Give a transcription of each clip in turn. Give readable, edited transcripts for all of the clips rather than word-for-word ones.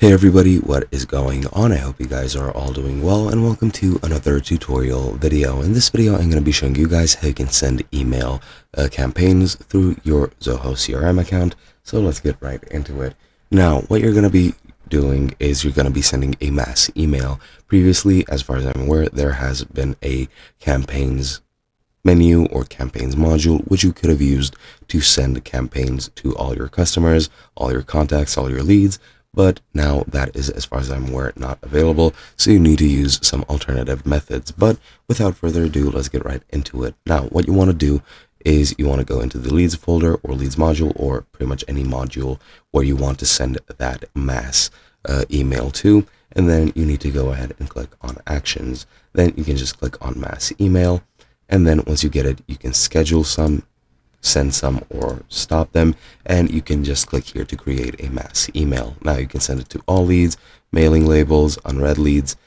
Hey everybody, what is going on? I hope you guys are all doing well, and welcome to another tutorial video. In this video, I'm going to be showing you guys how you can send email campaigns through your Zoho CRM account. So let's get right into it. Now, what you're going to be doing is you're going to be sending a mass email. Previously, as far as I'm aware, there has been a campaigns menu or campaigns module which you could have used to send campaigns to all your customers, all your contacts, all your leads. But now that is, as far as I'm aware, not available, so you need to use some alternative methods. But without further ado, let's get right into it. Now, what you want to do is you want to go into the leads folder or leads module, or pretty much any module where you want to send that mass email to, and then you need to go ahead and click on actions. Then you can just click on mass email, and then once you get it, you can schedule some, send some, or stop them, and you can just click here to create a mass email. Now you can send it to all leads, mailing labels, unread leads,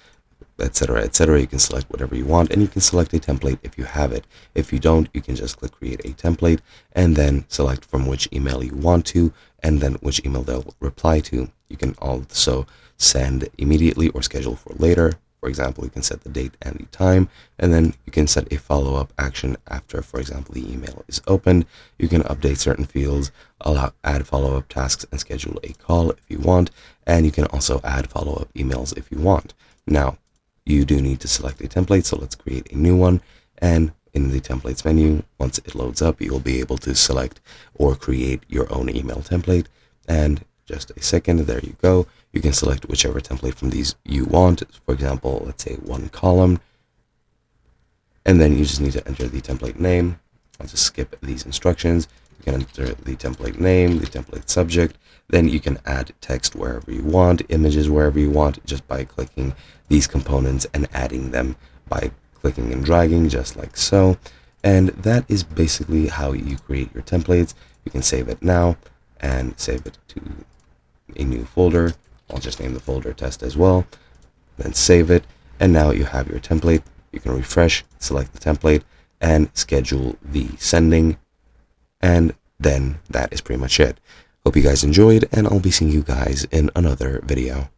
etc., etc. You can select whatever you want, and you can select a template if you have it. If you don't, you can just click create a template and then select from which email you want to, and then which email they'll reply to. You can also send immediately or schedule for later. For example, you can set the date and the time, and then you can set a follow-up action after, for example, the email is opened. You can update certain fields, add follow-up tasks, and schedule a call if you want, and you can also add follow-up emails if you want. Now, you do need to select a template, so let's create a new one, and in the templates menu, once it loads up, you'll be able to select or create your own email template. And just a second, there you go. You can select whichever template from these you want. For example, let's say one column, and then you just need to enter the template name. I'll just skip these instructions. You can enter the template name, the template subject, then you can add text wherever you want, images wherever you want, just by clicking these components and adding them by clicking and dragging, just like so. And that is basically how you create your templates. You can save it now and save it to a new folder. I'll just name the folder test as well, then save it, and now you have your template. You can refresh, select the template, and schedule the sending, and then that is pretty much it. Hope you guys enjoyed, and I'll be seeing you guys in another video.